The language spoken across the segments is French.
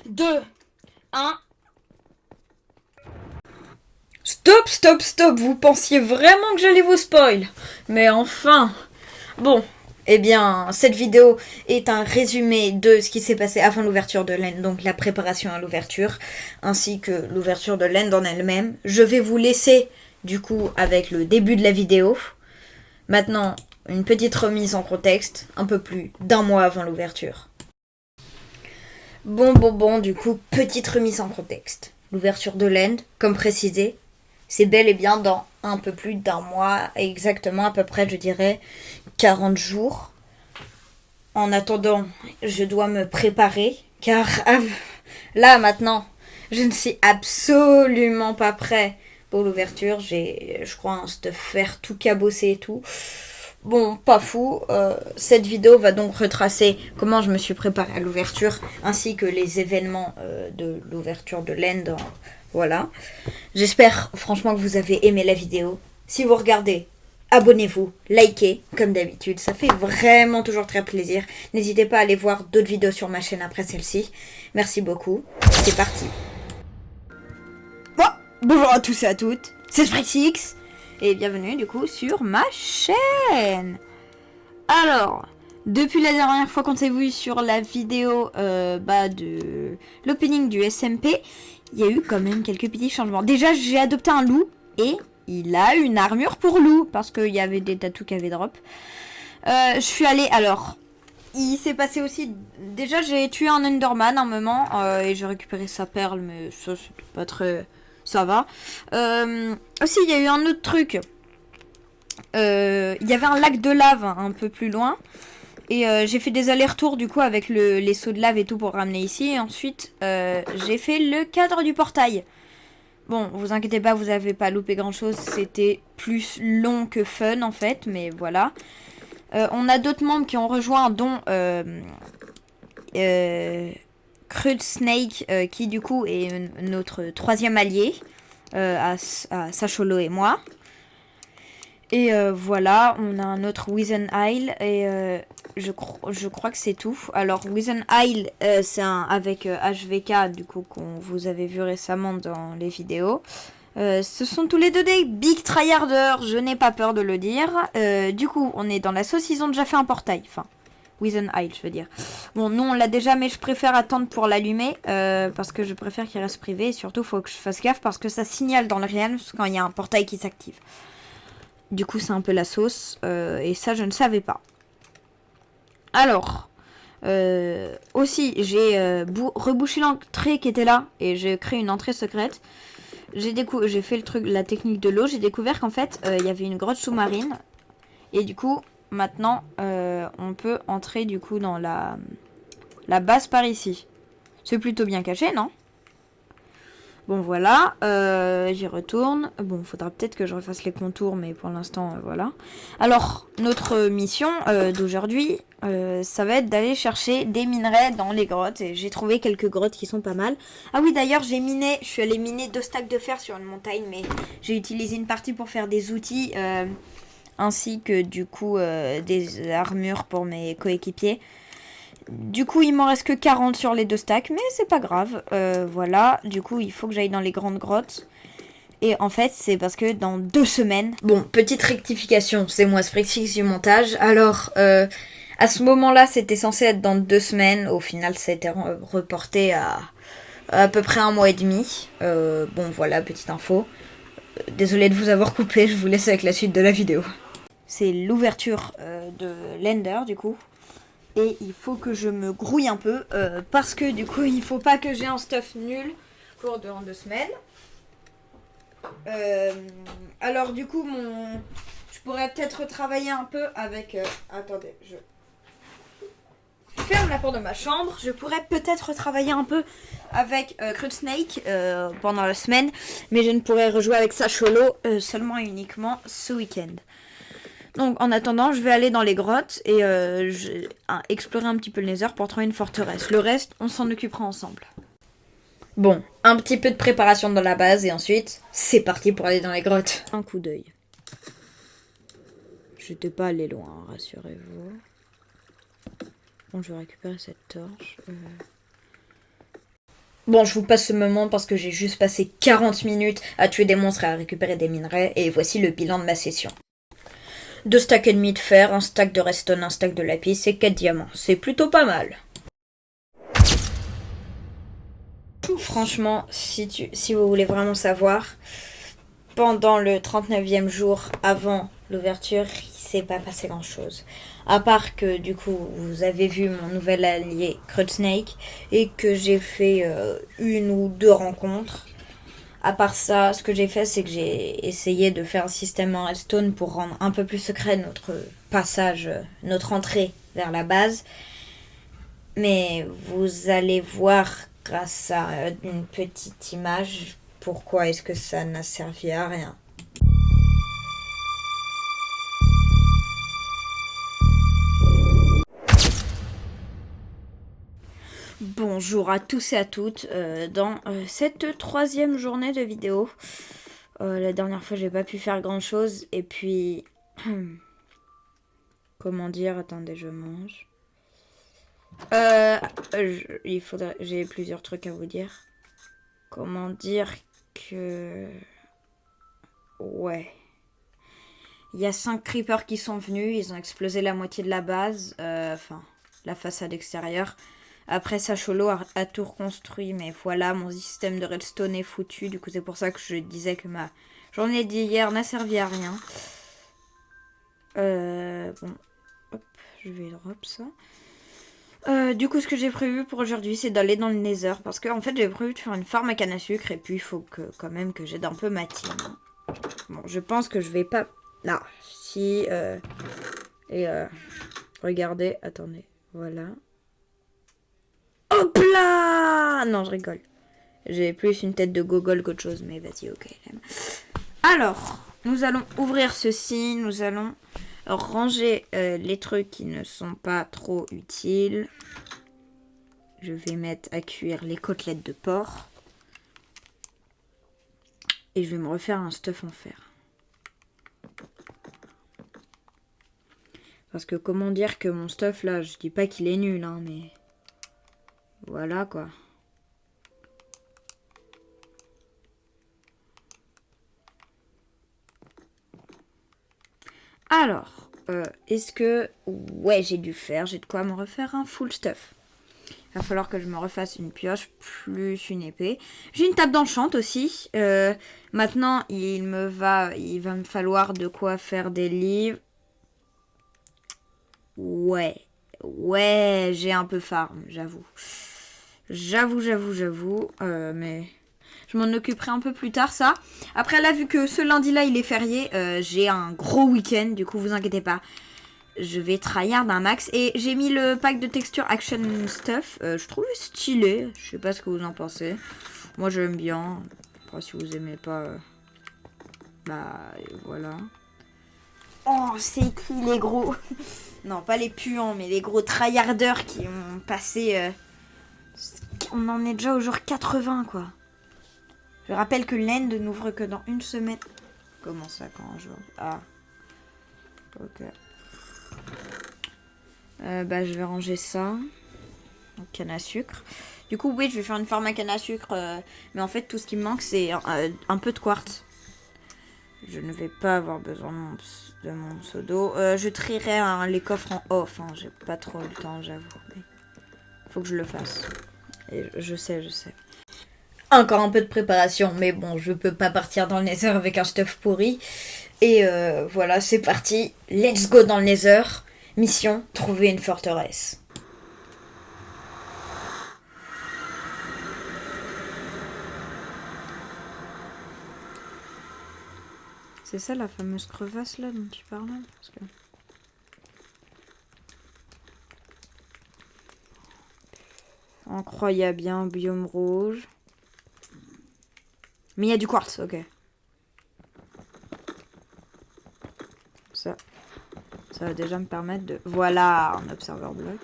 2, 1. Stop, stop, stop. Vous pensiez vraiment que j'allais vous spoil? Mais enfin. Bon. Eh bien, cette vidéo est un résumé de ce qui s'est passé avant l'ouverture de l'End, donc la préparation à l'ouverture, ainsi que l'ouverture de l'End en elle-même. Je vais vous laisser, du coup, avec le début de la vidéo. Maintenant, une petite remise en contexte, un peu plus d'un mois avant l'ouverture. Bon, du coup, petite remise en contexte. L'ouverture de l'End, comme précisé, c'est bel et bien dans un peu plus d'un mois, exactement à peu près, je dirais, 40 jours. En attendant, je dois me préparer, car là, maintenant, je ne suis absolument pas prêt pour l'ouverture. J'ai, je crois, un stuff faire tout cabossé et tout. Bon, pas fou. Cette vidéo va donc retracer comment je me suis préparée à l'ouverture, ainsi que les événements de l'ouverture de l'End. Voilà. J'espère franchement que vous avez aimé la vidéo. Si vous regardez, abonnez-vous, likez, comme d'habitude. Ça fait vraiment toujours très plaisir. N'hésitez pas à aller voir d'autres vidéos sur ma chaîne après celle-ci. Merci beaucoup. C'est parti. Bon, bonjour à tous et à toutes. C'est SpriteX. Et bienvenue du coup sur ma chaîne. Alors, depuis la dernière fois qu'on s'est vu sur la vidéo de l'opening du SMP, il y a eu quand même quelques petits changements. Déjà, j'ai adopté un loup et il a une armure pour loup parce qu'il y avait des tatous qui avaient drop. Je suis allée, alors, il s'est passé aussi, déjà j'ai tué un Enderman un moment et j'ai récupéré sa perle, mais ça c'était pas très, ça va. Aussi, il y a eu un autre truc. Il y avait un lac de lave un peu plus loin. Et j'ai fait des allers-retours du coup avec les seaux de lave et tout pour ramener ici. Et ensuite, j'ai fait le cadre du portail. Bon, vous inquiétez pas, vous avez pas loupé grand chose. C'était plus long que fun en fait, mais voilà. On a d'autres membres qui ont rejoint, dont Crud Snake, qui du coup est notre troisième allié, à Sacholo et moi. Et voilà, on a un autre Wizen Isle et je crois que c'est tout. Alors Wizen Isle, c'est un avec HVK du coup qu'on vous avez vu récemment dans les vidéos. Ce sont tous les deux des big tryharders, je n'ai pas peur de le dire. Du coup, on est dans la sauce, ils ont déjà fait un portail. Enfin, Wizen Isle, je veux dire. Bon, nous on l'a déjà, mais je préfère attendre pour l'allumer parce que je préfère qu'il reste privé. Et surtout, il faut que je fasse gaffe parce que ça signale dans le réel quand il y a un portail qui s'active. Du coup, c'est un peu la sauce. Et ça, je ne savais pas. Alors, aussi, j'ai rebouché l'entrée qui était là. Et j'ai créé une entrée secrète. J'ai fait le truc, la technique de l'eau. J'ai découvert qu'en fait, il y avait une grotte sous-marine. Et du coup, maintenant, on peut entrer du coup dans la base par ici. C'est plutôt bien caché, non ? Bon voilà, j'y retourne. Bon, faudra peut-être que je refasse les contours, mais pour l'instant, voilà. Alors, notre mission d'aujourd'hui, ça va être d'aller chercher des minerais dans les grottes. Et j'ai trouvé quelques grottes qui sont pas mal. Ah oui, d'ailleurs, je suis allée miner 2 stacks de fer sur une montagne, mais j'ai utilisé une partie pour faire des outils, ainsi que du coup des armures pour mes coéquipiers. Du coup, il m'en reste que 40 sur les 2 stacks, mais c'est pas grave. Voilà, du coup, il faut que j'aille dans les grandes grottes. Et en fait, c'est parce que dans 2 semaines... Bon, petite rectification, c'est moi SpriteX du montage. Alors, à ce moment-là, c'était censé être dans 2 semaines. Au final, ça a été reporté à peu près 1 mois et demi. Bon, voilà, petite info. Désolée de vous avoir coupé, je vous laisse avec la suite de la vidéo. C'est l'ouverture de l'Ender, du coup. Et il faut que je me grouille un peu parce que du coup il faut pas que j'ai un stuff nul pour dans 2 semaines. Alors du coup je pourrais peut-être travailler un peu avec... attendez, je ferme la porte de ma chambre. Je pourrais peut-être travailler un peu avec Crud Snake pendant la semaine. Mais je ne pourrais rejouer avec Sacholo seulement et uniquement ce week-end. Donc en attendant, je vais aller dans les grottes et explorer un petit peu le Nether pour trouver une forteresse. Le reste, on s'en occupera ensemble. Bon, un petit peu de préparation dans la base et ensuite, c'est parti pour aller dans les grottes. Un coup d'œil. J'étais pas allé loin, rassurez-vous. Bon, je vais récupérer cette torche. Bon, je vous passe ce moment parce que j'ai juste passé 40 minutes à tuer des monstres et à récupérer des minerais, et voici le bilan de ma session. 2 stacks et demi de fer, un stack de redstone, un stack de lapis et 4 diamants. C'est plutôt pas mal. Franchement, si vous voulez vraiment savoir, pendant le 39e jour avant l'ouverture, il s'est pas passé grand chose. À part que du coup, vous avez vu mon nouvel allié Crudsnake et que j'ai fait une ou deux rencontres. À part ça, ce que j'ai fait, c'est que j'ai essayé de faire un système en redstone pour rendre un peu plus secret notre passage, notre entrée vers la base. Mais vous allez voir grâce à une petite image pourquoi est-ce que ça n'a servi à rien. Bonjour à tous et à toutes dans cette 3e journée de vidéo. La dernière fois j'ai pas pu faire grand chose et puis comment dire, attendez je mange. J'ai plusieurs trucs à vous dire. Comment dire que ouais. Il y a 5 creepers qui sont venus, ils ont explosé la moitié de la base, enfin la façade extérieure. Après, Sacholo a tout reconstruit, mais voilà, mon système de redstone est foutu. Du coup, c'est pour ça que je disais que ma journée d'hier n'a servi à rien. Bon, hop, je vais drop ça. Du coup, ce que j'ai prévu pour aujourd'hui, c'est d'aller dans le Nether. Parce que, en fait, j'ai prévu de faire une farm à canne à sucre. Et puis, il faut que, quand même que j'aide un peu ma team. Bon, je pense que je vais pas... Là, si... regardez, attendez, voilà. Hop là! Non, je rigole. J'ai plus une tête de gogol qu'autre chose, mais vas-y, ok. Alors, nous allons ouvrir ceci. Nous allons ranger les trucs qui ne sont pas trop utiles. Je vais mettre à cuire les côtelettes de porc. Et je vais me refaire un stuff en fer. Parce que comment dire que mon stuff là, je dis pas qu'il est nul, hein, mais... Voilà quoi. Alors, est-ce que... Ouais, j'ai dû faire, j'ai de quoi me refaire un full stuff. Il va falloir que je me refasse une pioche plus une épée. J'ai une table d'enchant aussi. Maintenant, il va me falloir de quoi faire des livres. Ouais, j'ai un peu farm, j'avoue. J'avoue. Mais je m'en occuperai un peu plus tard, ça. Après, là, vu que ce lundi-là, il est férié, j'ai un gros week-end. Du coup, vous inquiétez pas. Je vais tryhard un max. Et j'ai mis le pack de texture action stuff. Je trouve stylé. Je sais pas ce que vous en pensez. Moi, j'aime bien. Après, si vous aimez pas... bah, voilà. Oh, c'est écrit les gros... non, pas les puants, mais les gros tryharders qui ont passé... on en est déjà au jour 80, quoi. Je rappelle que l'end n'ouvre que dans une semaine. Comment ça, quand un jour... Ah. Ok. Bah, je vais ranger ça. Canne à sucre. Du coup, oui, je vais faire une farm à canne à sucre. Mais en fait, tout ce qui me manque, c'est un peu de quartz. Je ne vais pas avoir besoin de mon pseudo. Je trierai les coffres en off. Hein. J'ai pas trop le temps, j'avoue. Mais faut que je le fasse. Et je sais. Encore un peu de préparation. Mais bon, je peux pas partir dans le Nether avec un stuff pourri. Et voilà, c'est parti. Let's go dans le Nether. Mission, trouver une forteresse. C'est ça la fameuse crevasse là dont tu parlais parce que... Incroyable, bien, biome rouge. Mais il y a du quartz, ok. Ça va déjà me permettre de... Voilà, un observer bloc.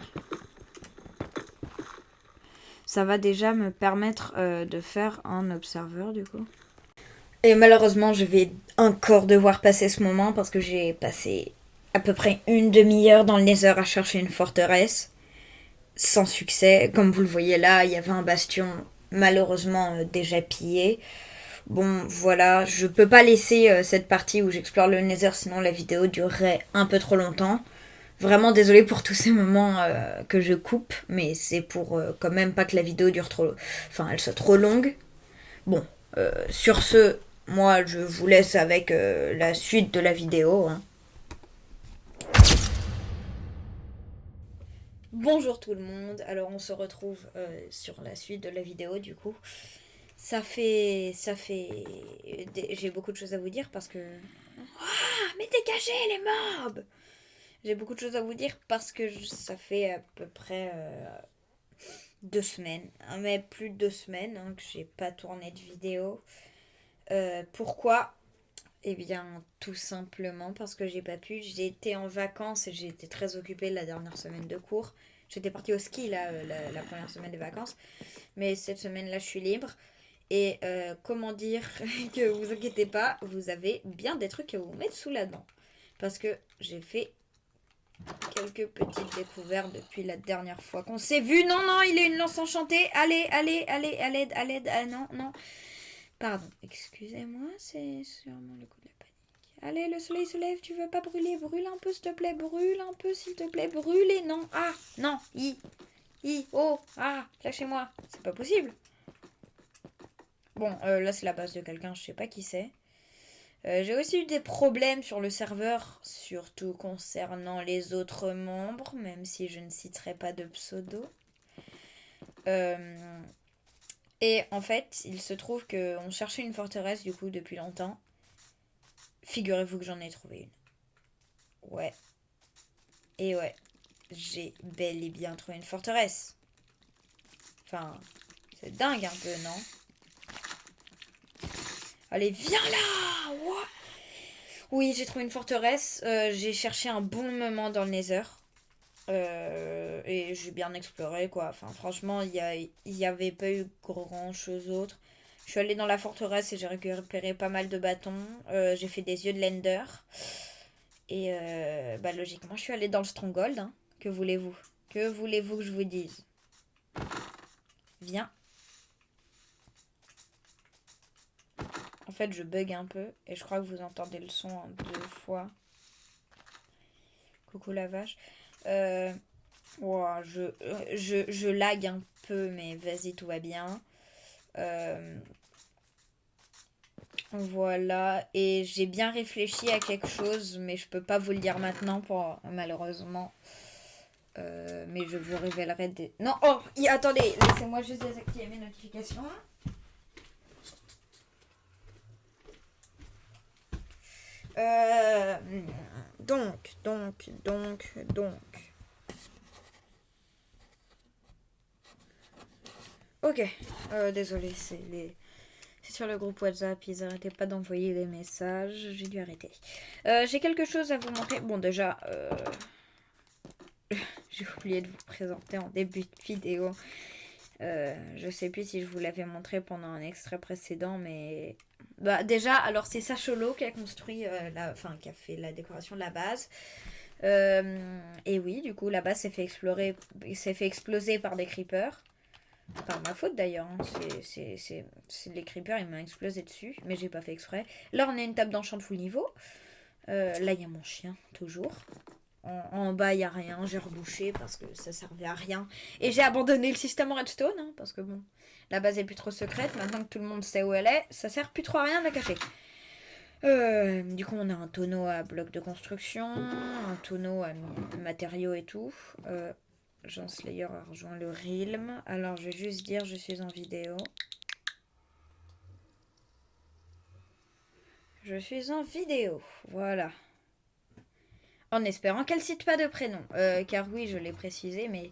Ça va déjà me permettre de faire un observer du coup. Et malheureusement, je vais encore devoir passer ce moment parce que j'ai passé à peu près une demi-heure dans le Nether à chercher une forteresse. Sans succès. Comme vous le voyez là, il y avait un bastion malheureusement déjà pillé. Bon, voilà, je peux pas laisser cette partie où j'explore le Nether, sinon la vidéo durerait un peu trop longtemps. Vraiment désolée pour tous ces moments que je coupe, mais c'est pour quand même pas que la vidéo dure trop... Enfin, elle soit trop longue. Bon, sur ce, moi je vous laisse avec la suite de la vidéo. Hein. Bonjour tout le monde, alors on se retrouve sur la suite de la vidéo du coup. J'ai beaucoup de choses à vous dire parce que... Ah, mais dégagez les mobs. J'ai beaucoup de choses à vous dire parce que ça fait à peu près 2 semaines, mais plus de 2 semaines que j'ai pas tourné de vidéo. Pourquoi? Eh bien, tout simplement parce que j'ai pas pu. J'ai été en vacances et j'ai été très occupée la dernière semaine de cours. J'étais partie au ski là, la première semaine des vacances, mais cette semaine-là, je suis libre. Et comment dire que vous inquiétez pas, vous avez bien des trucs à vous mettre sous la dent. Parce que j'ai fait quelques petites découvertes depuis la dernière fois qu'on s'est vu. Non, non, il est une lance enchantée. Allez, allez, allez, à l'aide, à l'aide. Ah non, non. Pardon, excusez-moi, c'est sûrement le coup de la panique. Allez, le soleil se lève, tu veux pas brûler? Brûle un peu, s'il te plaît, brûle un peu, s'il te plaît, brûlez. Non, ah, non, oh, ah, lâchez-moi. C'est pas possible. Bon, là, c'est la base de quelqu'un, je sais pas qui c'est. J'ai aussi eu des problèmes sur le serveur, surtout concernant les autres membres, même si je ne citerai pas de pseudo. Et en fait, il se trouve qu'on cherchait une forteresse du coup depuis longtemps. Figurez-vous que j'en ai trouvé une. Ouais. Et ouais, j'ai bel et bien trouvé une forteresse. Enfin, c'est dingue un peu, non? Allez, viens là! What? Oui, j'ai trouvé une forteresse. J'ai cherché un bon moment dans le Nether. Et j'ai bien exploré quoi. Enfin, franchement, il y avait pas eu grand chose d'autre. Je suis allée dans la forteresse et j'ai récupéré pas mal de bâtons. J'ai fait des yeux de Lender. Et bah, logiquement, je suis allée dans le Stronghold. Hein. Que voulez-vous? Que voulez-vous que je vous dise? Viens. En fait, je bug un peu. Et je crois que vous entendez le son en 2 fois. Coucou la vache. Wow, je lag un peu, mais vas-y, tout va bien. Voilà, et j'ai bien réfléchi à quelque chose, mais je peux pas vous le dire maintenant, malheureusement. Mais je vous révélerai des... Non, oh, attendez, laissez-moi juste désactiver mes notifications. Euh, donc. Ok, désolé, c'est sur le groupe WhatsApp, ils arrêtaient pas d'envoyer des messages, j'ai dû arrêter. J'ai quelque chose à vous montrer. Bon, déjà, j'ai oublié de vous présenter en début de vidéo. Je sais plus si je vous l'avais montré pendant un extrait précédent, mais bah déjà, alors c'est Sacholo qui a construit qui a fait la décoration de la base. Et oui, du coup, la base s'est fait exploser par des creepers. Par ma faute d'ailleurs. Hein. C'est les creepers, ils m'ont explosé dessus, mais j'ai pas fait exprès. Là, on a une table d'enchant de full niveau. Là, il y a mon chien, toujours. En bas, il n'y a rien. J'ai rebouché parce que ça servait à rien. Et j'ai abandonné le système redstone. Hein, parce que bon, la base est plus trop secrète. Maintenant que tout le monde sait où elle est, ça sert plus trop à rien de la cacher. Du coup, on a un tonneau à blocs de construction. Un tonneau à matériaux et tout. Jean Slayer a rejoint le Realm. Alors, je vais juste dire, je suis en vidéo. Je suis en vidéo. Voilà. En espérant qu'elle cite pas de prénom. Car oui, je l'ai précisé, mais...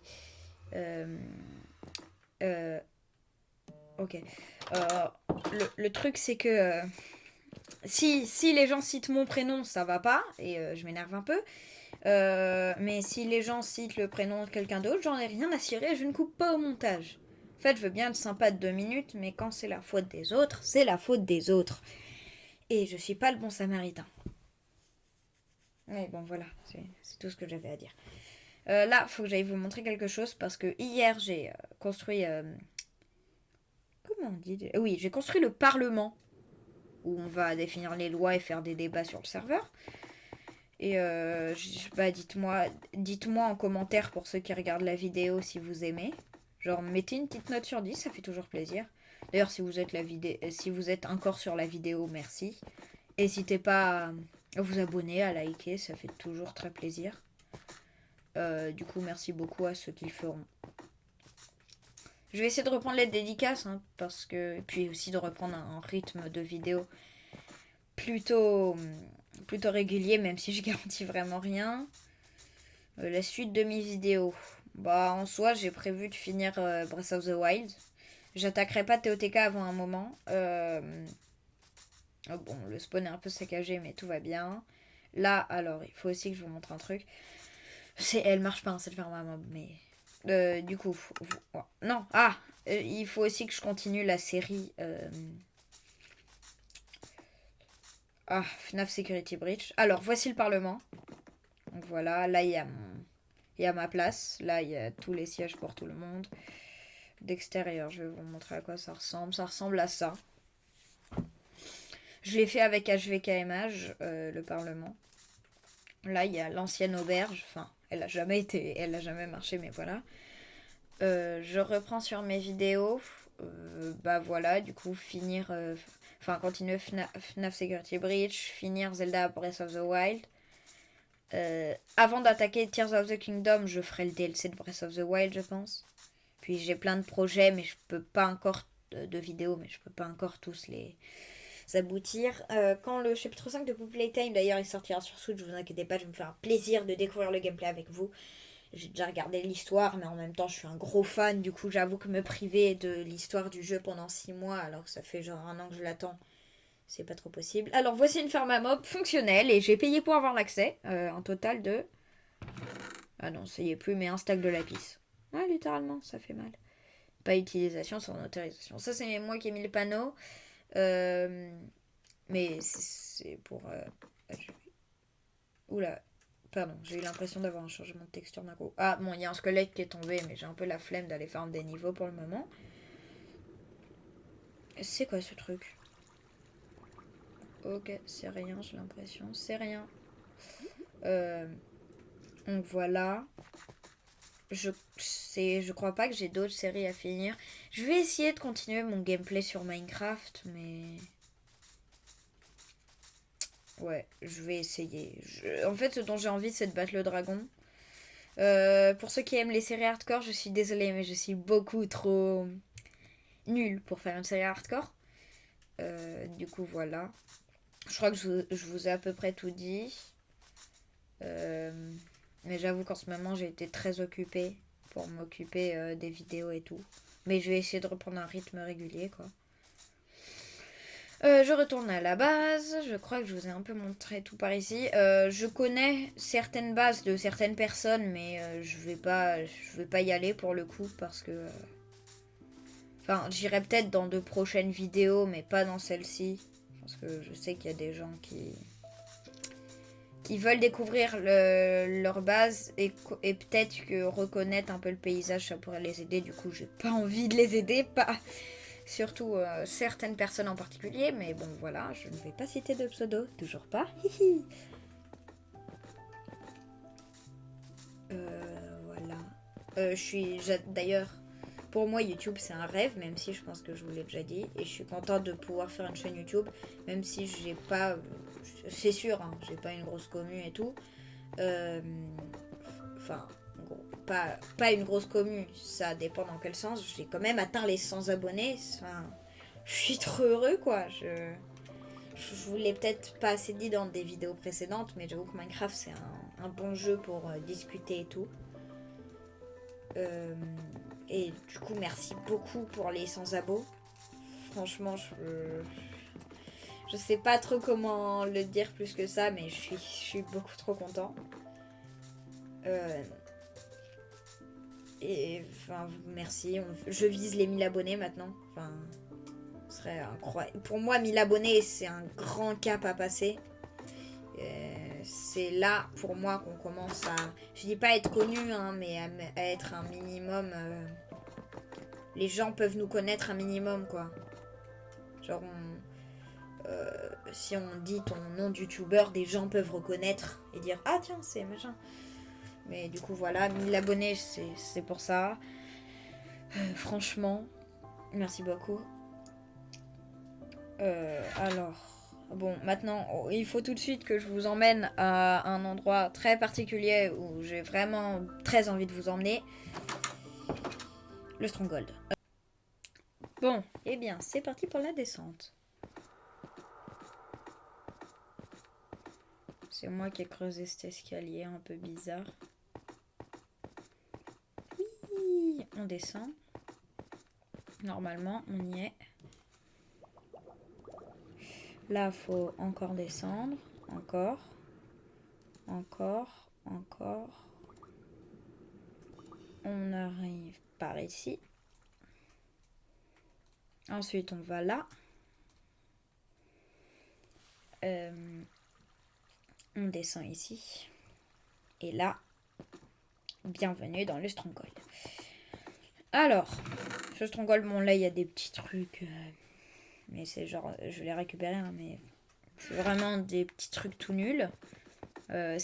ok. Le truc, c'est que... si les gens citent mon prénom, ça va pas. Et je m'énerve un peu. Mais si les gens citent le prénom de quelqu'un d'autre, j'en ai rien à cirer. Je ne coupe pas au montage. En fait, je veux bien être sympa de 2 minutes, mais quand c'est la faute des autres, c'est la faute des autres. Et je suis pas le bon samaritain. Mais bon, voilà, c'est tout ce que j'avais à dire. Là, faut que j'aille vous montrer quelque chose parce que hier, j'ai construit comment on dit Oui, j'ai construit le Parlement, où on va définir les lois et faire des débats sur le serveur. Et bah, dites-moi en commentaire pour ceux qui regardent la vidéo si vous aimez. Genre, mettez une petite note sur 10, ça fait toujours plaisir. D'ailleurs, si vous êtes encore sur la vidéo, merci. N'hésitez pas à vous abonner, à liker, ça fait toujours très plaisir. Du coup, merci beaucoup à ceux qui le feront. Je vais essayer de reprendre les dédicaces, hein, parce que... Et puis aussi de reprendre un rythme de vidéo plutôt régulier, même si je garantis vraiment rien. La suite de mes vidéos. Bah, en soi, j'ai prévu de finir Breath of the Wild. J'attaquerai pas TOTK avant un moment. Oh, bon, le spawn est un peu saccagé, mais tout va bien. Là, alors, il faut aussi que je vous montre un truc. Elle marche pas, hein, cette ferme à mob, mais... du coup... non, il faut aussi que je continue la série... FNAF Security Breach. Alors, voici le Parlement. Donc voilà, là, il y a ma place. Là, il y a tous les sièges pour tout le monde. D'extérieur, je vais vous montrer à quoi ça ressemble. Ça ressemble à ça. Je l'ai fait avec HVKMH, le Parlement. Là, il y a l'ancienne auberge. Enfin, elle a jamais marché, mais voilà. Je reprends sur mes vidéos. Bah voilà, du coup, finir... continuer FNAF Security Breach, finir Zelda Breath of the Wild. Avant d'attaquer Tears of the Kingdom, je ferai le DLC de Breath of the Wild, je pense. Puis j'ai plein de projets, mais je peux pas encore... de vidéos, mais je peux pas encore tous les aboutir. Quand le chapitre 5 de Poop Playtime, d'ailleurs, il sortira sur Switch, vous inquiétez pas, je vais me faire un plaisir de découvrir le gameplay avec vous. J'ai déjà regardé l'histoire, mais en même temps, je suis un gros fan. Du coup, j'avoue que me priver de l'histoire du jeu pendant 6 mois, alors que ça fait genre 1 an que je l'attends, c'est pas trop possible. Alors, voici une ferme à mob fonctionnelle, et j'ai payé pour avoir l'accès. Un total de... Ah non, ça y est plus, mais un stack de lapis. Ouais, littéralement, ça fait mal. Pas utilisation sans autorisation. Ça, c'est moi qui ai mis le panneau. Mais c'est pour... Oula, pardon, j'ai eu l'impression d'avoir un changement de texture d'un coup. Ah, bon, il y a un squelette qui est tombé, mais j'ai un peu la flemme d'aller faire des niveaux pour le moment. C'est quoi ce truc? Ok, c'est rien, j'ai l'impression. C'est rien. Donc voilà. Je crois pas que j'ai d'autres séries à finir. Je vais essayer de continuer mon gameplay sur Minecraft, mais... Ouais, je vais essayer. En fait, ce dont j'ai envie, c'est de battre le dragon. Pour ceux qui aiment les séries hardcore, je suis désolée, mais je suis beaucoup trop nulle pour faire une série hardcore. Du coup, voilà. Je crois que je vous ai à peu près tout dit. Mais j'avoue qu'en ce moment, j'ai été très occupée pour m'occuper des vidéos et tout. Mais je vais essayer de reprendre un rythme régulier, quoi. Je retourne à la base. Je crois que je vous ai un peu montré tout par ici. Je connais certaines bases de certaines personnes, mais je vais pas y aller pour le coup parce que... Enfin, j'irai peut-être dans de prochaines vidéos, mais pas dans celle-ci. Parce que je sais qu'il y a des gens qui veulent découvrir leur base et peut-être que reconnaître un peu le paysage, ça pourrait les aider. Du coup, j'ai pas envie de les aider, pas... Surtout certaines personnes en particulier, mais bon voilà, je ne vais pas citer de pseudo, toujours pas. Voilà. D'ailleurs, pour moi YouTube c'est un rêve, même si je pense que je vous l'ai déjà dit, et je suis contente de pouvoir faire une chaîne YouTube, même si j'ai pas, c'est sûr, hein, j'ai pas une grosse commu et tout. Enfin, pas une grosse commu, ça dépend dans quel sens. J'ai quand même atteint les 100 abonnés. Enfin, je suis trop heureux, quoi. Je vous l'ai peut-être pas assez dit dans des vidéos précédentes, mais j'avoue que Minecraft, c'est un bon jeu pour discuter et tout. Et du coup, merci beaucoup pour les 100 abos. Franchement, je sais pas trop comment le dire plus que ça, mais je suis beaucoup trop content. Et enfin, merci. Je vise les 1000 abonnés maintenant. Enfin, ce serait incroyable. Pour moi, 1000 abonnés, c'est un grand cap à passer. C'est là, pour moi, qu'on commence à... Je dis pas être connu, hein, mais à être un minimum... les gens peuvent nous connaître un minimum, quoi. Genre, si on dit ton nom de youtubeur, des gens peuvent reconnaître et dire ah tiens, c'est machin. Mais du coup, voilà, 1000 abonnés, c'est pour ça. Franchement, merci beaucoup. Alors, bon, maintenant, il faut tout de suite que je vous emmène à un endroit très particulier où j'ai vraiment très envie de vous emmener. Le Stronghold. Bon, eh bien, c'est parti pour la descente. C'est moi qui ai creusé cet escalier un peu bizarre. Oui, on descend. Normalement, on y est. Là, faut encore descendre. Encore. Encore. Encore. On arrive par ici. Ensuite, on va là. On descend ici. Et là, bienvenue dans le Stronghold. Alors, ce Stronghold, bon là, il y a des petits trucs. Mais c'est genre, je l'ai récupéré, hein, mais c'est vraiment des petits trucs tout nuls. Quand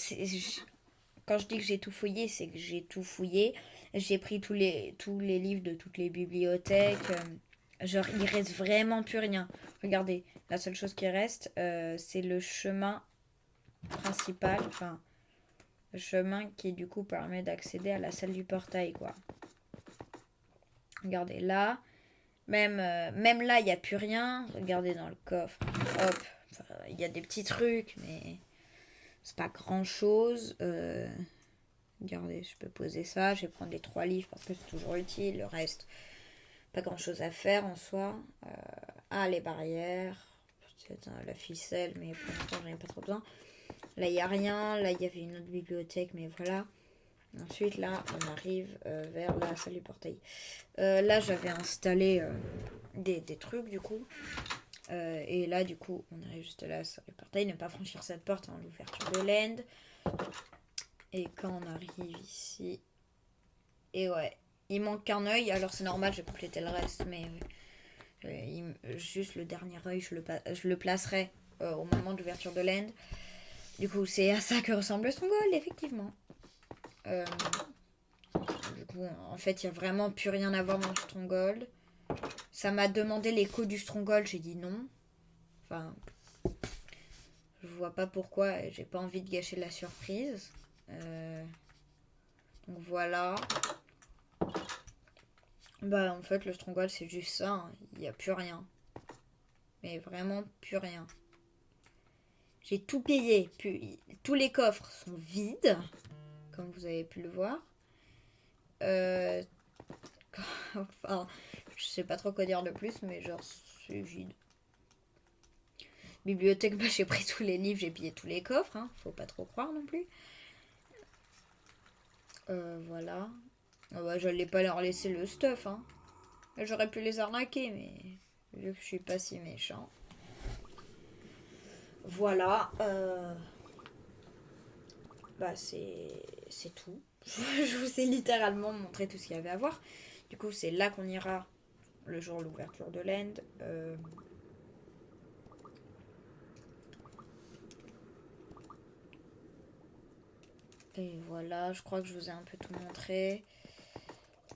je dis que j'ai tout fouillé, c'est que j'ai tout fouillé. J'ai pris tous les livres de toutes les bibliothèques. Genre, il reste vraiment plus rien. Regardez, la seule chose qui reste, c'est le chemin principal. Enfin, le chemin qui, du coup, permet d'accéder à la salle du portail, quoi. Regardez, là. Même là, il n'y a plus rien. Regardez dans le coffre. Hop. Enfin, il y a des petits trucs, mais c'est pas grand-chose. Regardez, je peux poser ça. Je vais prendre les 3 livres parce que c'est toujours utile. Le reste, pas grand chose à faire en soi. Les barrières. Peut-être la ficelle, mais pour l'instant, j'en ai pas trop besoin. Là, il n'y a rien. Là, il y avait une autre bibliothèque, mais voilà. Ensuite, là, on arrive vers la salle du portail. Là, j'avais installé des trucs, du coup. Et là, du coup, on arrive juste là, sur le portail. Ne pas franchir cette porte, hein, l'ouverture de l'end. Et quand on arrive ici... Et ouais, il manque qu'un œil. Alors c'est normal, j'ai complété le reste. Mais juste le dernier œil, je le placerai au moment de l'ouverture de l'end. Du coup, c'est à ça que ressemble le Stronghold, effectivement. Du coup, en fait, il n'y a vraiment plus rien à voir dans le Stronghold. Ça m'a demandé l'écho du Stronghold, j'ai dit non. Enfin, je vois pas pourquoi, j'ai pas envie de gâcher la surprise. Donc voilà. Bah en fait le Stronghold c'est juste ça, hein. Il n'y a plus rien. Mais vraiment plus rien. J'ai tout payé, tous les coffres sont vides, comme vous avez pu le voir. Enfin, je sais pas trop quoi dire de plus, mais genre c'est vide. Bibliothèque, bah j'ai pris tous les livres, j'ai pillé tous les coffres, hein. Faut pas trop croire non plus. Voilà. Ah bah, j'allais pas leur laisser le stuff, hein. J'aurais pu les arnaquer, mais vu que je suis pas si méchant. Voilà. Bah c'est tout. Je vous ai littéralement montré tout ce qu'il y avait à voir. Du coup, c'est là qu'on ira le jour de l'ouverture de l'end. Et voilà, je crois que je vous ai un peu tout montré.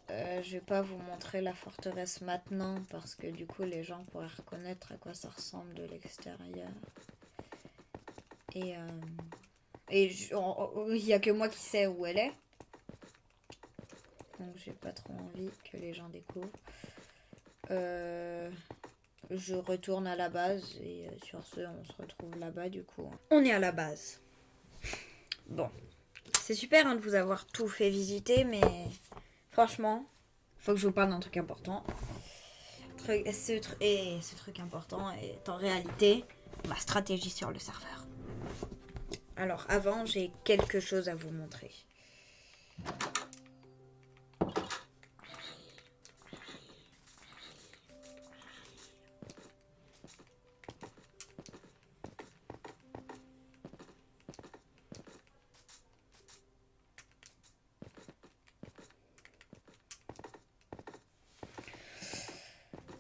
Je vais pas vous montrer la forteresse maintenant parce que du coup les gens pourraient reconnaître à quoi ça ressemble de l'extérieur. Et il y a que moi qui sais où elle est. Donc j'ai pas trop envie que les gens découvrent. Je retourne à la base et sur ce on se retrouve là-bas du coup. On est à la base. Bon. C'est super, hein, de vous avoir tout fait visiter, mais franchement, faut que je vous parle d'un truc important. Ce truc important est en réalité ma stratégie sur le serveur. Alors avant, j'ai quelque chose à vous montrer.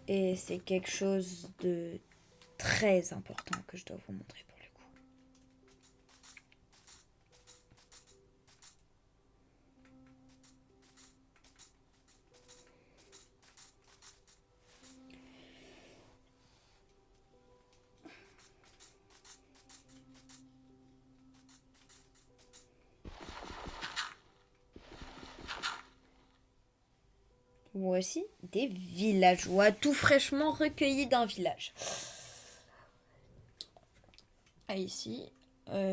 Et c'est quelque chose de très important que je dois vous montrer pour le coup. Voici des villageois tout fraîchement recueillis d'un village. Et ici,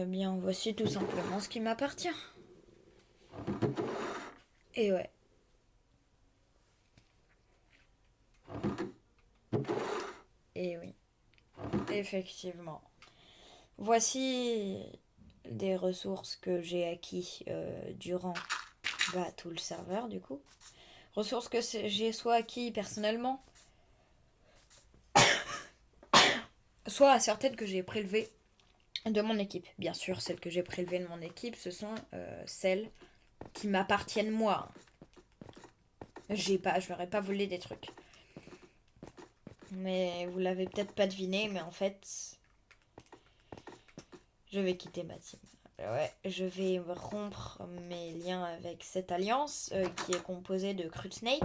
bien voici tout simplement ce qui m'appartient. Et ouais. Et oui, effectivement. Voici des ressources que j'ai acquis durant tout le serveur du coup. Ressources que j'ai soit acquis personnellement, soit certaines que j'ai prélevées de mon équipe. Bien sûr, celles que j'ai prélevées de mon équipe, ce sont celles qui m'appartiennent moi. Je leur ai pas volé des trucs. Mais vous l'avez peut-être pas deviné, mais en fait, je vais quitter ma team. Ouais, je vais rompre mes liens avec cette alliance qui est composée de Crudsnake,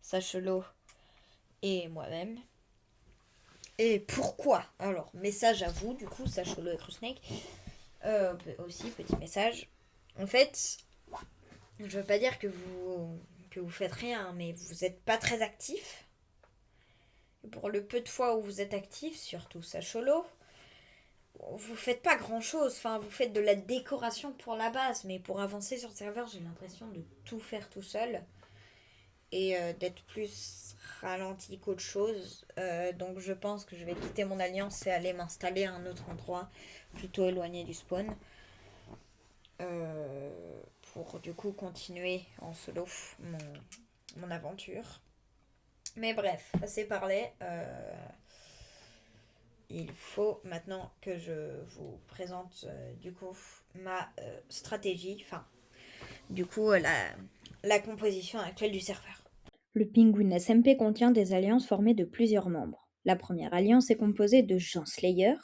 Sachelo et moi-même. Et pourquoi? Alors, message à vous, du coup, Sachelo et Crudsnake. Aussi, petit message. En fait, je veux pas dire que vous faites rien, mais vous êtes pas très actif. Et pour le peu de fois où vous êtes actif, surtout Sachelo, vous faites pas grand chose. Enfin, vous faites de la décoration pour la base, mais pour avancer sur le serveur, j'ai l'impression de tout faire tout seul et d'être plus ralenti qu'autre chose. Donc, je pense que je vais quitter mon alliance et aller m'installer à un autre endroit, plutôt éloigné du spawn, pour du coup continuer en solo mon aventure. Mais bref, assez parlé. Il faut maintenant que je vous présente du coup ma stratégie, enfin du coup la composition actuelle du serveur. Le Penguin SMP contient des alliances formées de plusieurs membres. La première alliance est composée de Jean Slayer,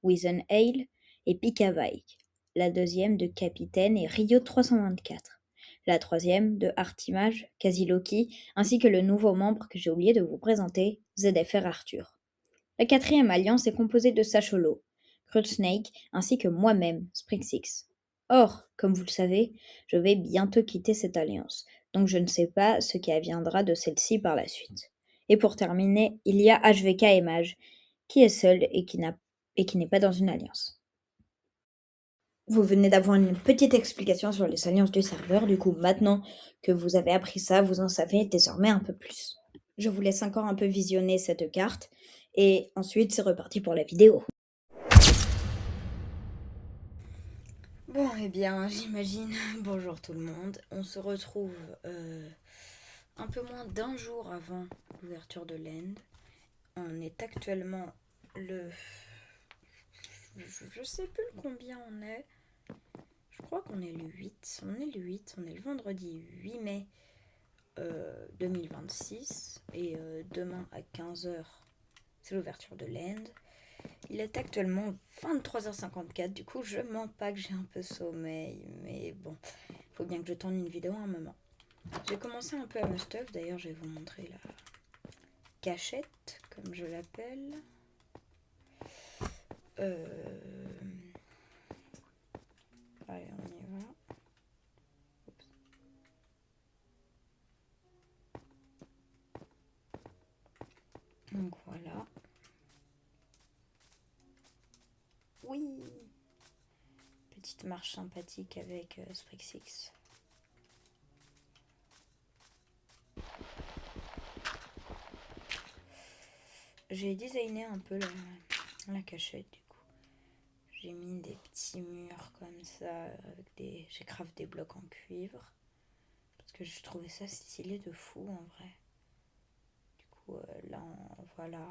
Wizen Ale et Pikavaik. La deuxième de Capitaine et Rio 324. La troisième de Artimage, Kaziloki, ainsi que le nouveau membre que j'ai oublié de vous présenter, ZFR Arthur. La quatrième alliance est composée de Sacholo, Crudsnake ainsi que moi-même, Spring6. Or, comme vous le savez, je vais bientôt quitter cette alliance, donc je ne sais pas ce qui adviendra de celle-ci par la suite. Et pour terminer, il y a HVK et Mage, qui est seul et qui n'est pas dans une alliance. Vous venez d'avoir une petite explication sur les alliances du serveur, du coup maintenant que vous avez appris ça, vous en savez désormais un peu plus. Je vous laisse encore un peu visionner cette carte, et ensuite c'est reparti pour la vidéo. Bon, eh bien, j'imagine. Bonjour tout le monde. On se retrouve un peu moins d'un jour avant l'ouverture de l'End. On est actuellement le... Je sais plus combien on est. Je crois qu'on est le 8. On est le 8. On est le vendredi 8 mai 2026. Et demain à 15h, c'est l'ouverture de l'End. Il est actuellement 23h54, du coup je mens pas que j'ai un peu sommeil, mais bon, il faut bien que je tourne une vidéo à un moment. J'ai commencé un peu à me stuff, d'ailleurs je vais vous montrer la cachette, comme je l'appelle. Allez, on y va. Oups. Donc voilà. Oui. Petite marche sympathique avec Spring6. J'ai designé un peu la cachette du coup. J'ai mis des petits murs comme ça, j'ai crafté des blocs en cuivre. Parce que je trouvais ça stylé de fou en vrai. Du coup, là, voilà.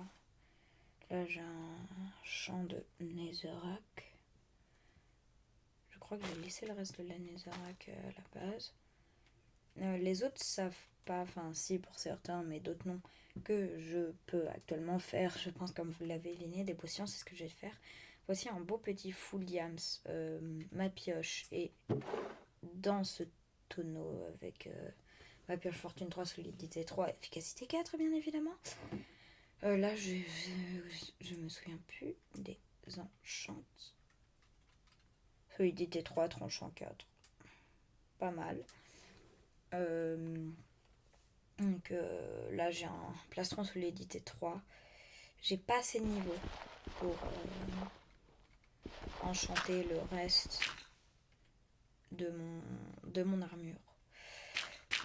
Là, j'ai un champ de Netherrack. Je crois que j'ai laissé le reste de la Netherrack à la base. Les autres savent pas, enfin si pour certains, mais d'autres non, que je peux actuellement faire, je pense comme vous l'avez deviné, des potions, c'est ce que je vais faire. Voici un beau petit full diams, ma pioche, et dans ce tonneau avec ma pioche fortune 3, solidité 3, efficacité 4 bien évidemment. Là je me souviens plus des enchants. Solidité 3, tranchant 4. Pas mal. Donc là j'ai un plastron solidité 3. J'ai pas assez de niveau pour enchanter le reste de mon armure.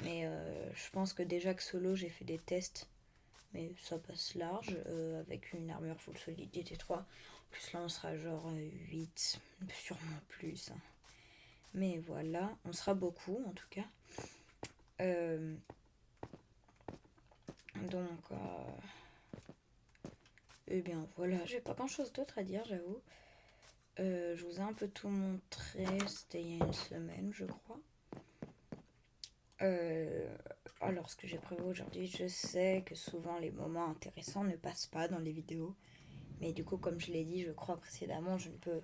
Mais je pense que déjà que solo j'ai fait des tests. Mais ça passe large avec une armure full solidité 3. En plus là on sera genre 8, sûrement plus. Hein. Mais voilà, on sera beaucoup en tout cas. Donc, eh bien voilà, j'ai pas grand chose d'autre à dire, j'avoue. Je vous ai un peu tout montré, c'était il y a une semaine, je crois. Alors, ce que j'ai prévu aujourd'hui, je sais que souvent les moments intéressants ne passent pas dans les vidéos. Mais du coup, comme je l'ai dit, je crois précédemment, je ne peux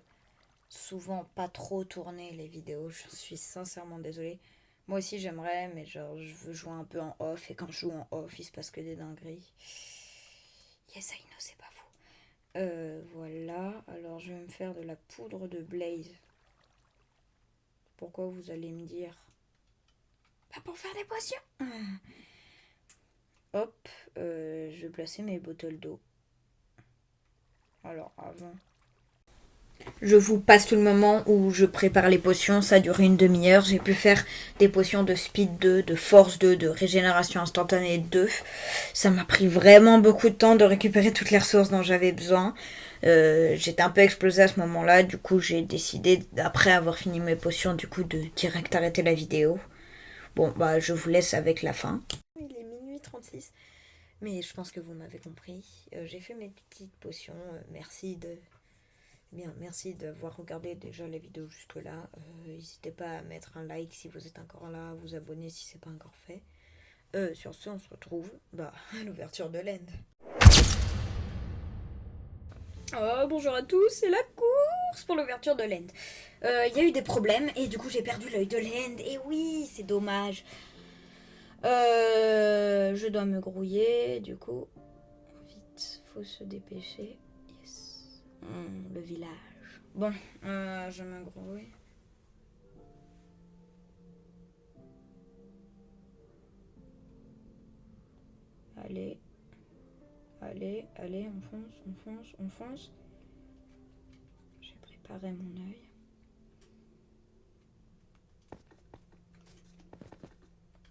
souvent pas trop tourner les vidéos. Je suis sincèrement désolée. Moi aussi, j'aimerais, mais genre, je veux jouer un peu en off. Et quand je joue en off, il se passe que des dingueries. Yes, I know, c'est pas fou. Voilà. Alors, je vais me faire de la poudre de Blaze. Pourquoi vous allez me dire? Pas pour faire des potions. Hop, je vais placer mes bottles d'eau. Alors, avant... Je vous passe tout le moment où je prépare les potions, ça a duré une demi-heure. J'ai pu faire des potions de speed 2, de force 2, de régénération instantanée 2. Ça m'a pris vraiment beaucoup de temps de récupérer toutes les ressources dont j'avais besoin. J'étais un peu explosée à ce moment-là, du coup j'ai décidé, après avoir fini mes potions, du coup de direct arrêter la vidéo. Bon, bah je vous laisse avec la fin. Il est minuit 36, mais je pense que vous m'avez compris. J'ai fait mes petites potions, merci d'avoir regardé déjà la vidéo jusque-là. N'hésitez pas à mettre un like si vous êtes encore là, à vous abonner si c'est pas encore fait. Sur ce, on se retrouve à l'ouverture de l'end. Oh, bonjour à tous, c'est la course pour l'ouverture de l'end. Il y a eu des problèmes et du coup j'ai perdu l'œil de l'end. Et oui, c'est dommage. Je dois me grouiller, du coup. Vite, faut se dépêcher. Yes. Le village. Bon, je me grouille. Allez. Allez, allez, on fonce, on fonce, on fonce. J'ai préparé mon œil.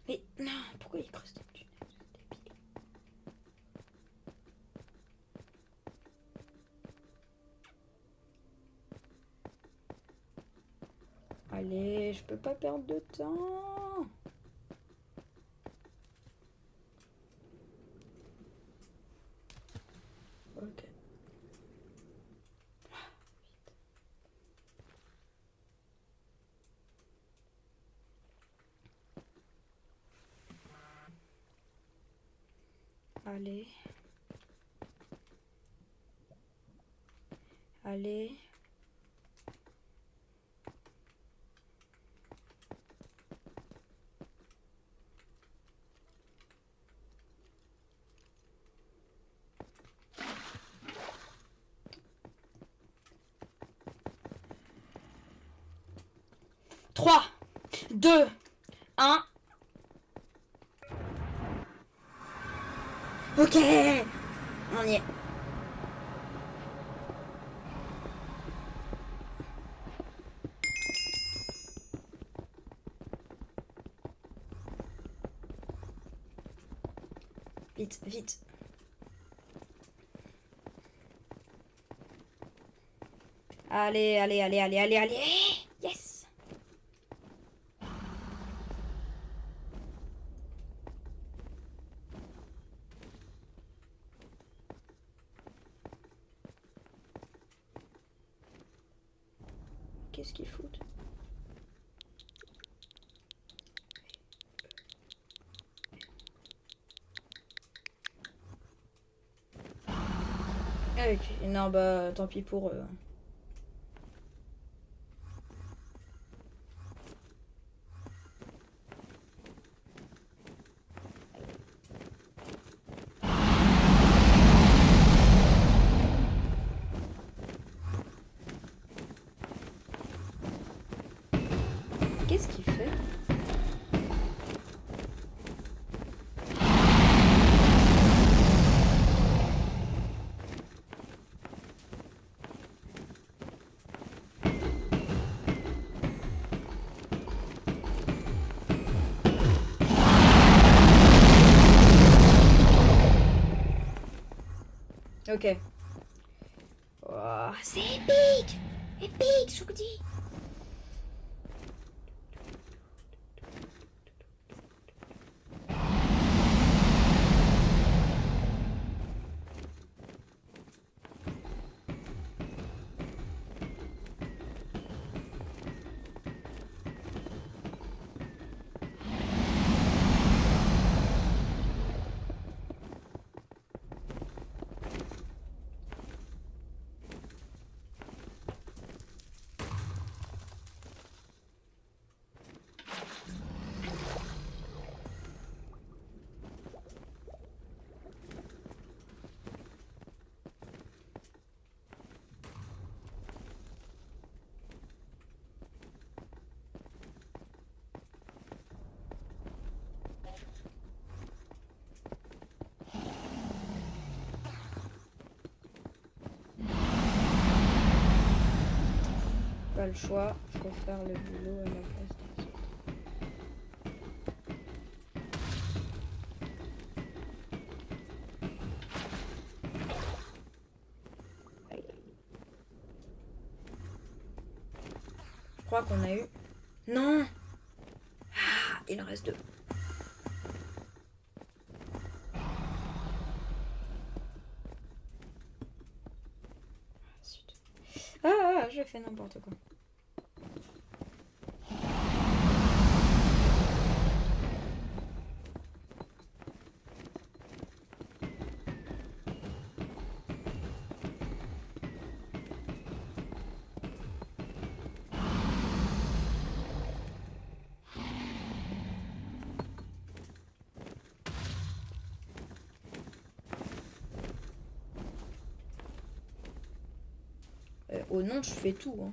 Mais non, pourquoi il creuse des tunnels, c'est débile. Allez, je peux pas perdre de temps. Ok. Allez. Allez. Trois, 2, 1. Ok. On y est. Vite, vite. Allez, allez, allez, allez, allez, allez. Yes. Qu'est-ce qu'ils foutent? Ok, non, bah tant pis pour eux. Qu'est-ce qu'il fait? Ok. Oh, c'est épique! Épique, je vous dis! Pas le choix, faut faire le boulot à la place des autres. Je crois qu'on a eu... Non! Ah, il en reste 2. Ah, j'ai fait n'importe quoi. Oh non, je fais tout. Hein.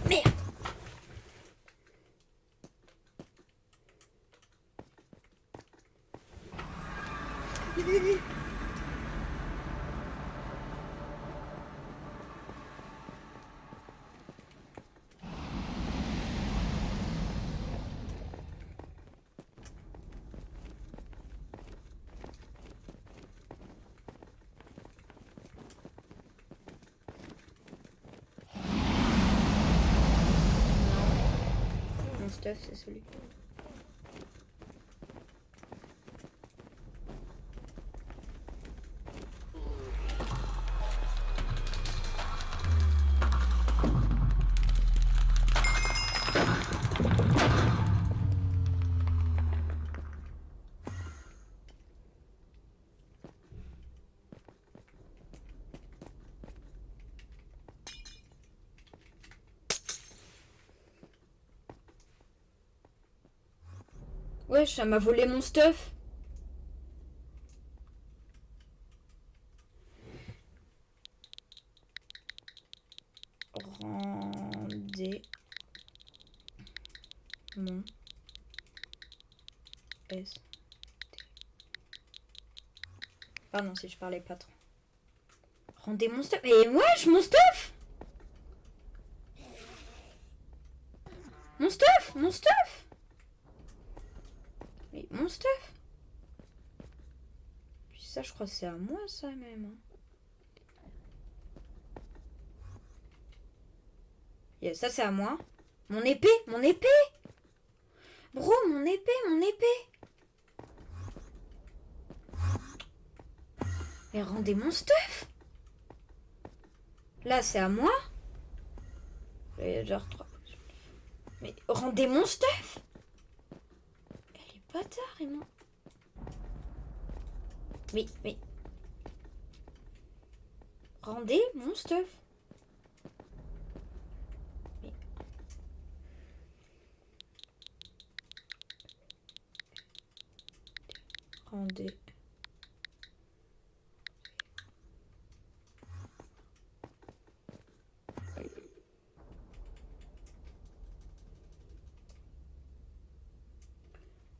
Merde! Mon stuff, c'est celui. Ouais, ça m'a volé mon stuff. Rendez mon S. Pardon si je parlais pas trop. Rendez mon stuff. Mais wesh, mon stuff. Mon stuff. Mon stuff. Mais mon stuff. Puis ça, je crois que c'est à moi, ça même. Yeah, ça, c'est à moi. Mon épée. Mon épée. Bro, mon épée. Mon épée. Mais rendez mon stuff. Là, c'est à moi. Genre 3. Mais rendez mon stuff. Elle est bâtard, et moi. Mais. Rendez mon stuff. Mais. Rendez.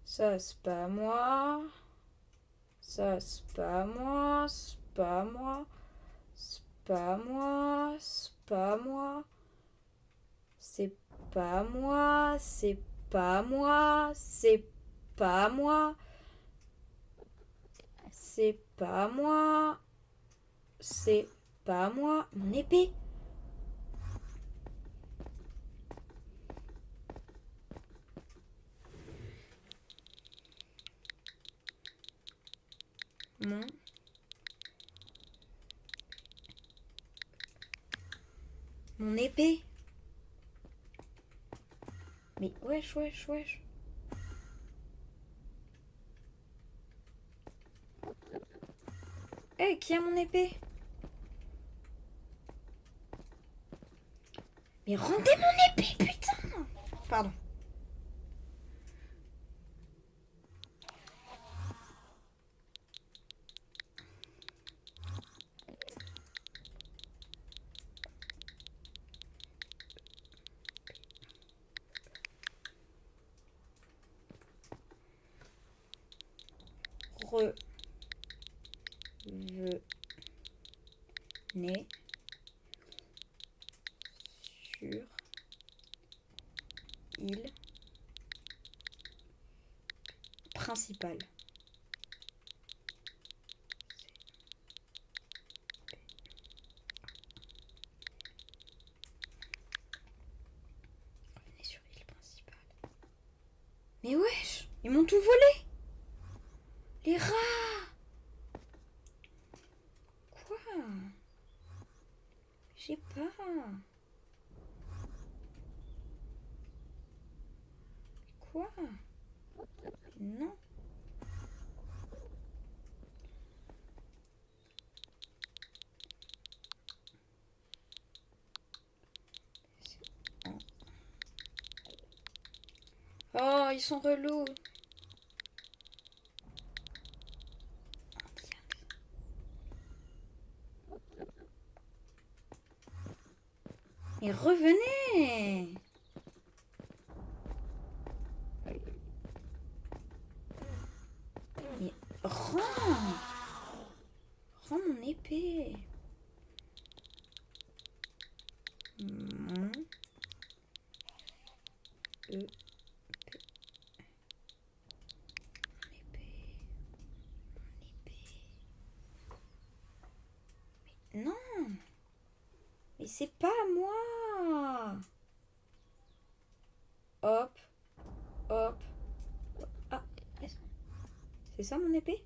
Ça, c'est pas moi. Ça, c'est pas moi. C'est pas moi. C'est pas moi. C'est pas moi. C'est pas moi. C'est pas moi. C'est pas moi. C'est pas moi. C'est pas moi. Mon épée. Mon épée. Mais wesh. Eh, qui a mon épée? Mais rendez mon épée, putain! Pardon. Revenez sur île principale. Revenez sur île principale. Mais wesh, ils m'ont tout volé. Les rats. Quoi? J'ai pas. Quoi? Non. Oh, ils sont relous. Mais revenez. Mais rends mon épée. Mon épée. Non. Mais c'est pas moi. Hop. Ah, c'est ça mon épée?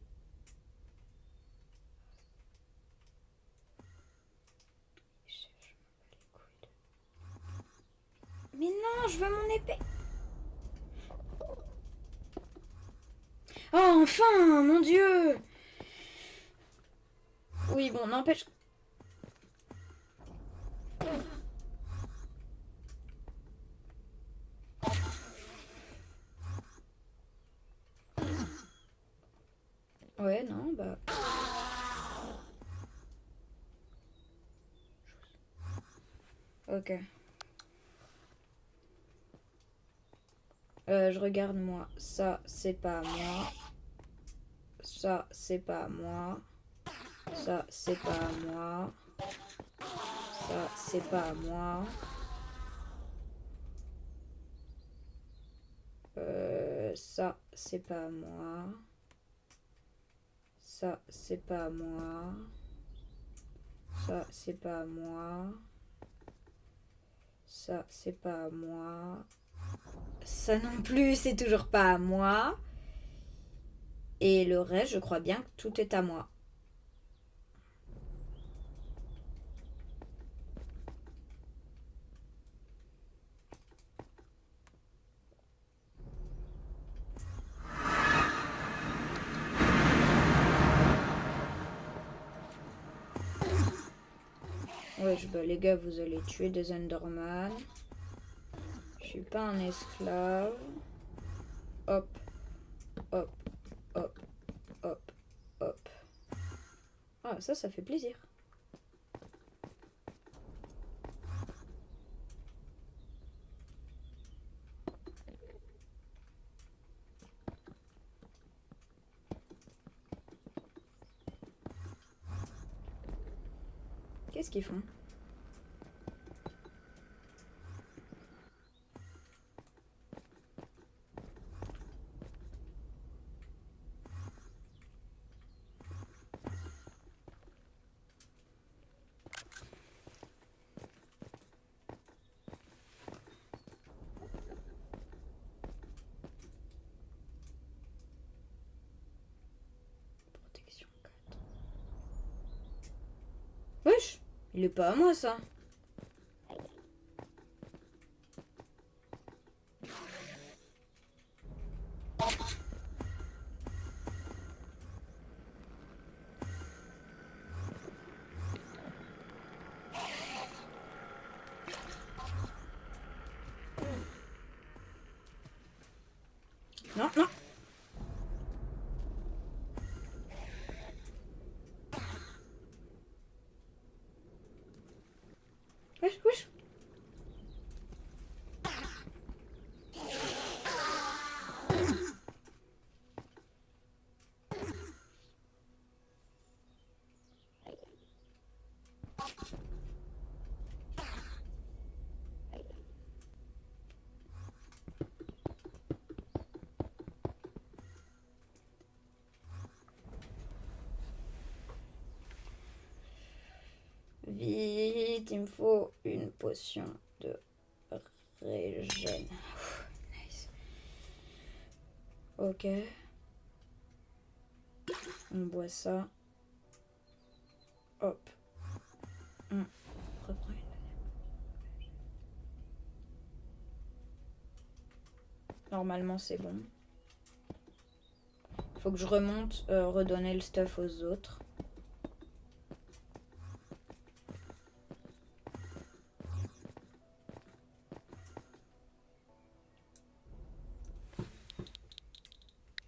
Mais non, je veux mon épée. Oh, enfin, mon Dieu. Oui, bon, n'empêche. Ouais, non, bah... Ok. Je regarde moi. Ça, c'est pas moi. Ça, c'est pas moi. Ça, c'est pas moi. Ça, c'est pas moi. Ça, c'est pas moi. Ça, c'est pas moi. Ça, c'est pas moi. Ça, c'est pas à moi. Ça non plus, c'est toujours pas à moi. Et le reste, je crois bien que tout est à moi. Ouais, bah les gars, vous allez tuer des Enderman. Je suis pas un esclave. Hop, hop, hop, hop, hop. Ah, ça fait plaisir. Qu'est-ce qu'ils font? Protection 4. Wesh, il est pas à moi ça. Non, non. Wesh, wesh. Vite, il me faut une potion de régène. Nice. Ok. On boit ça. Hop. On reprend une. Normalement, c'est bon. Faut que je remonte, redonner le stuff aux autres.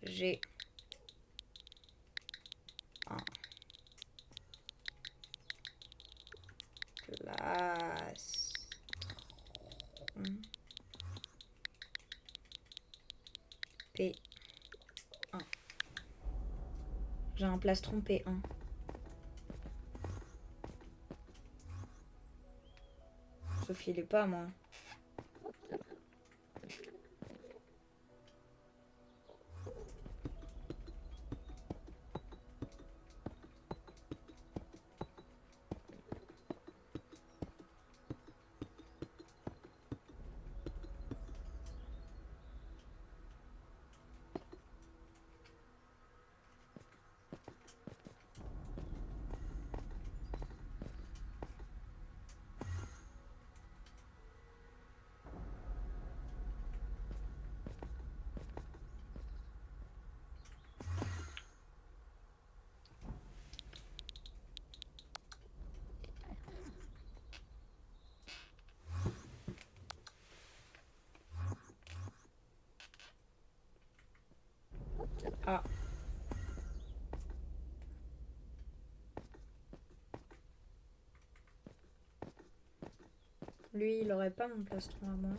J'ai un plastron P1. J'ai un plastron P1. Sauf qu'il est pas à moi. Lui, il aurait pas mon plastron à moi.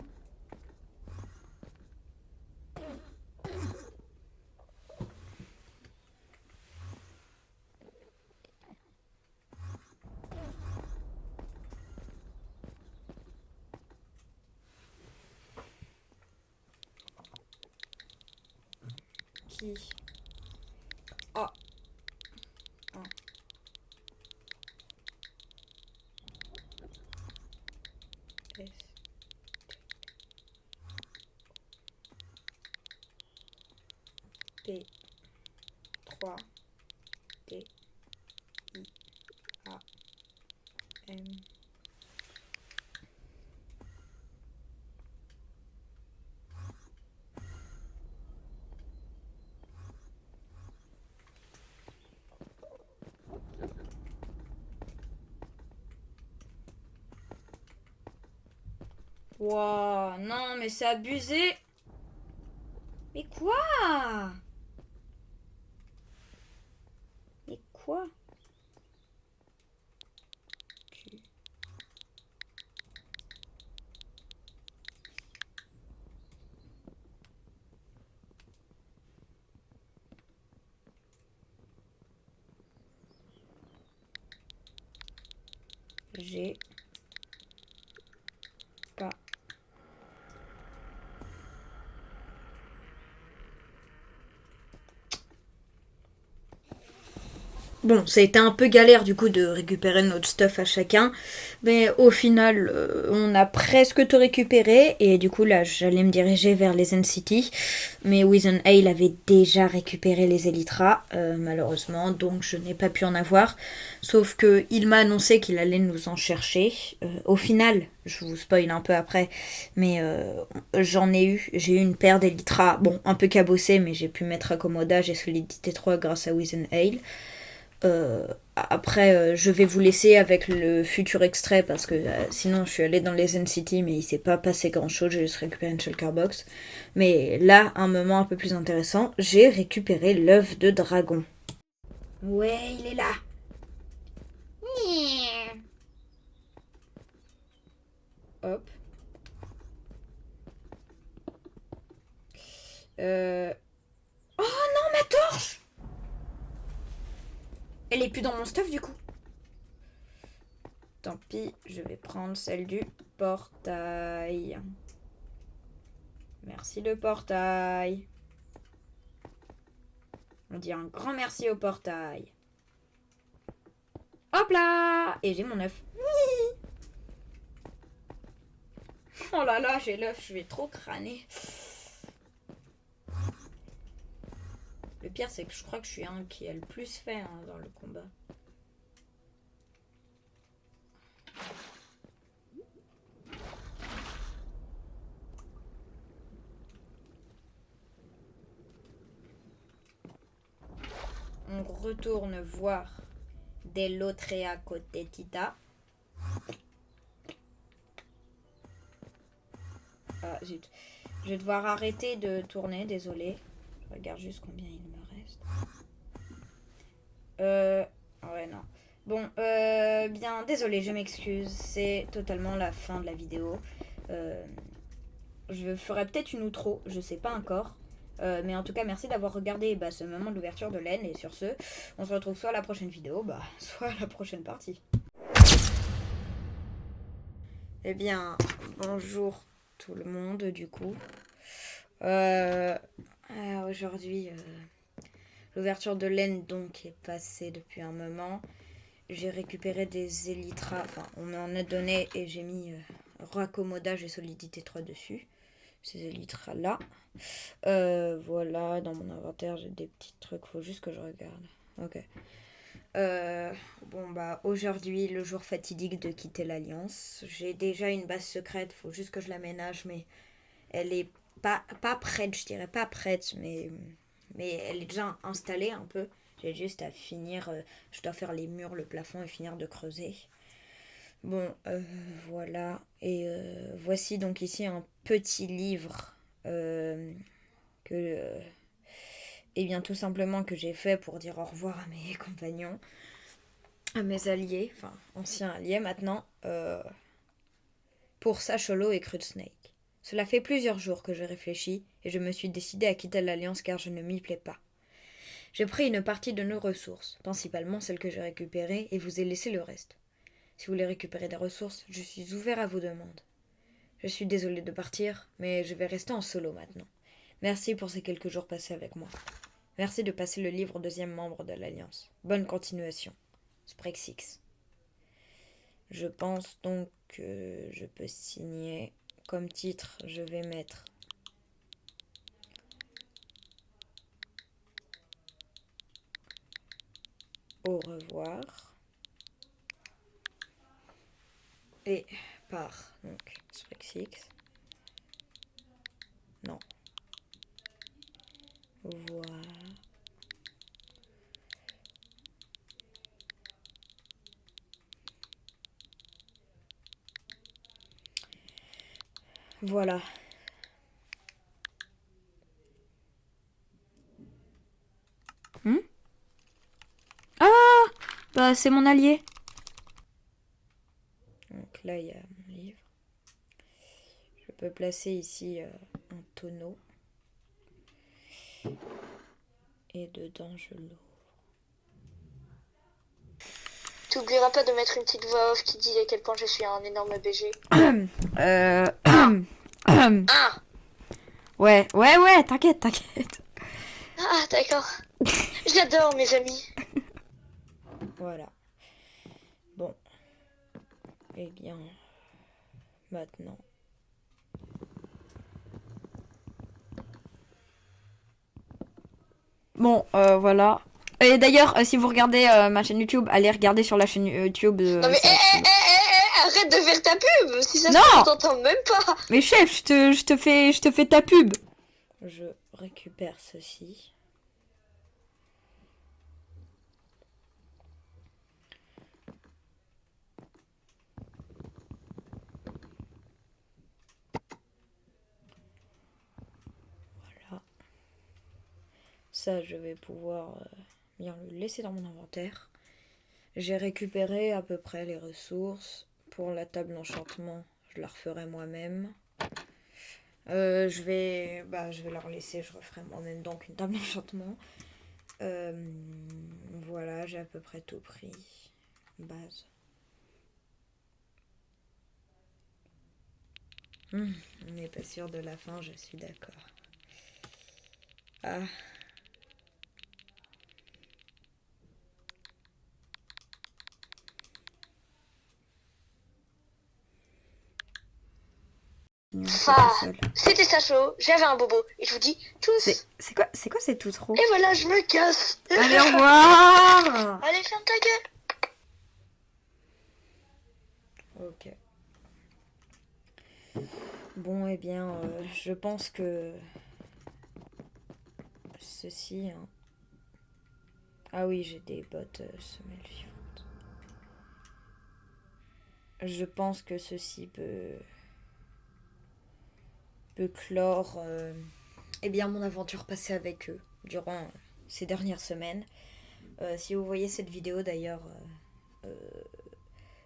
Qui? Oh. Oh. S. P. 3. D. I. A. M. Wow, non, mais c'est abusé. Mais quoi? Mais quoi? J'ai pas. Bon, ça a été un peu galère du coup de récupérer notre stuff à chacun, mais au final, on a presque tout récupéré et du coup là, j'allais me diriger vers les NCT, mais Wizenhale avait déjà récupéré les Elytra, malheureusement, donc je n'ai pas pu en avoir. Sauf que il m'a annoncé qu'il allait nous en chercher. Au final, je vous spoil un peu après, mais j'ai eu une paire d'Elytra, bon, un peu cabossée, mais j'ai pu mettre accommodage et solidité 3 grâce à Wizenhale. Après, je vais vous laisser avec le futur extrait parce que sinon je suis allée dans les NCT mais il s'est pas passé grand chose, j'ai juste récupéré une shulker box. Mais là, un moment un peu plus intéressant, j'ai récupéré l'œuf de dragon. Ouais, il est là. Hop. Oh non, ma torche! Elle est plus dans mon stuff du coup. Tant pis, je vais prendre celle du portail. Merci le portail. On dit un grand merci au portail. Hop là! Et j'ai mon œuf. Oh là là, j'ai l'œuf, je vais trop crâner. Le pire, c'est que je crois que je suis un qui a le plus fait dans le combat. On retourne voir Delotrea Cotetita. Ah zut. Je vais devoir arrêter de tourner, désolé. Je regarde juste combien il me reste. Ouais, non. Bon, bien, désolé, je m'excuse. C'est totalement la fin de la vidéo. Je ferai peut-être une outro, je sais pas encore. Mais en tout cas, merci d'avoir regardé ce moment de l'ouverture de laine. Et sur ce, on se retrouve soit à la prochaine vidéo, soit à la prochaine partie. Eh bien, bonjour tout le monde, du coup. Aujourd'hui, l'ouverture de laine donc est passée depuis un moment. J'ai récupéré des élytras, enfin on m'en a donné et j'ai mis raccommodage et solidité 3 dessus. Ces élytras là. Voilà, dans mon inventaire j'ai des petits trucs, faut juste que je regarde. Ok. Aujourd'hui, le jour fatidique de quitter l'Alliance. J'ai déjà une base secrète, faut juste que je l'aménage, mais elle est pas prête, je dirais pas prête, mais elle est déjà installée un peu. J'ai juste à finir, je dois faire les murs, le plafond et finir de creuser. Bon, voilà. Et voici donc ici un petit livre que... eh bien, tout simplement que j'ai fait pour dire au revoir à mes compagnons, à mes alliés, enfin, anciens alliés maintenant. pour Sacholo et Crude Snake. Cela fait plusieurs jours que je réfléchis et je me suis décidé à quitter l'Alliance car je ne m'y plais pas. J'ai pris une partie de nos ressources, principalement celles que j'ai récupérées, et vous ai laissé le reste. Si vous voulez récupérer des ressources, je suis ouvert à vos demandes. Je suis désolé de partir, mais je vais rester en solo maintenant. Merci pour ces quelques jours passés avec moi. Merci de passer le livre au deuxième membre de l'Alliance. Bonne continuation. Sprexix. Je pense donc que je peux signer. Comme titre, je vais mettre au revoir. Et par donc Sprexix. Non. Voilà. Voilà. Ah, bah c'est mon allié. Donc là il y a mon livre. Je peux placer ici un tonneau. Et dedans je l'ouvre. T'oublieras pas de mettre une petite voix off qui dit à quel point je suis un énorme BG. Ah, Ouais, t'inquiète. ah d'accord. J'adore mes amis. Voilà. Bon. Eh bien, maintenant. Bon, voilà. Et d'ailleurs, si vous regardez ma chaîne YouTube, allez regarder sur la chaîne YouTube. Non mais arrête de faire ta pub. Si ça se Non. trouve, on t'entend même pas. Mais chef, je te fais ta pub. Je récupère ceci. Voilà. Ça, je vais pouvoir bien le laisser dans mon inventaire. J'ai récupéré à peu près les ressources. Pour la table d'enchantement, je la referai moi-même. Je vais leur laisser, je referai moi-même donc une table d'enchantement. Voilà, j'ai à peu près tout pris. Base. On n'est pas sûr de la fin, je suis d'accord. Ah. C'était Sacho, j'avais un bobo. Et je vous dis tous. C'est quoi c'est tout trop? Et voilà, je me casse. Allez, au revoir. Allez, ferme ta gueule. Ok. Bon, eh bien, je pense que ceci... Hein. Ah oui, j'ai des bottes semelles vivantes. Je pense que ceci peut clore eh bien, mon aventure passée avec eux durant ces dernières semaines. Si vous voyez cette vidéo d'ailleurs,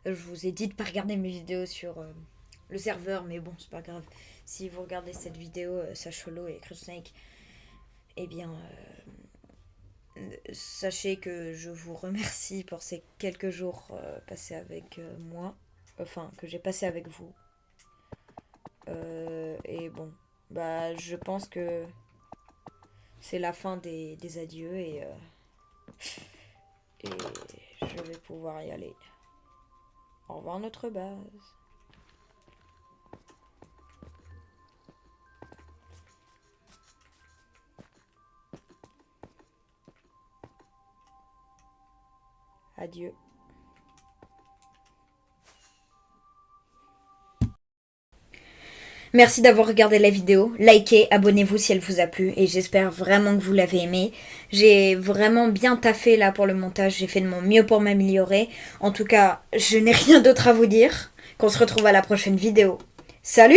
je vous ai dit de pas regarder mes vidéos sur le serveur, mais bon, c'est pas grave. Si vous regardez cette vidéo, Sacholo et Crude Snake, eh bien, sachez que je vous remercie pour ces quelques jours passés avec moi, enfin, que j'ai passé avec vous. Et bon, bah, je pense que c'est la fin des adieux et je vais pouvoir y aller. Au revoir notre base. Adieu. Merci d'avoir regardé la vidéo, likez, abonnez-vous si elle vous a plu et j'espère vraiment que vous l'avez aimé. J'ai vraiment bien taffé là pour le montage, j'ai fait de mon mieux pour m'améliorer. En tout cas, je n'ai rien d'autre à vous dire, qu'on se retrouve à la prochaine vidéo. Salut!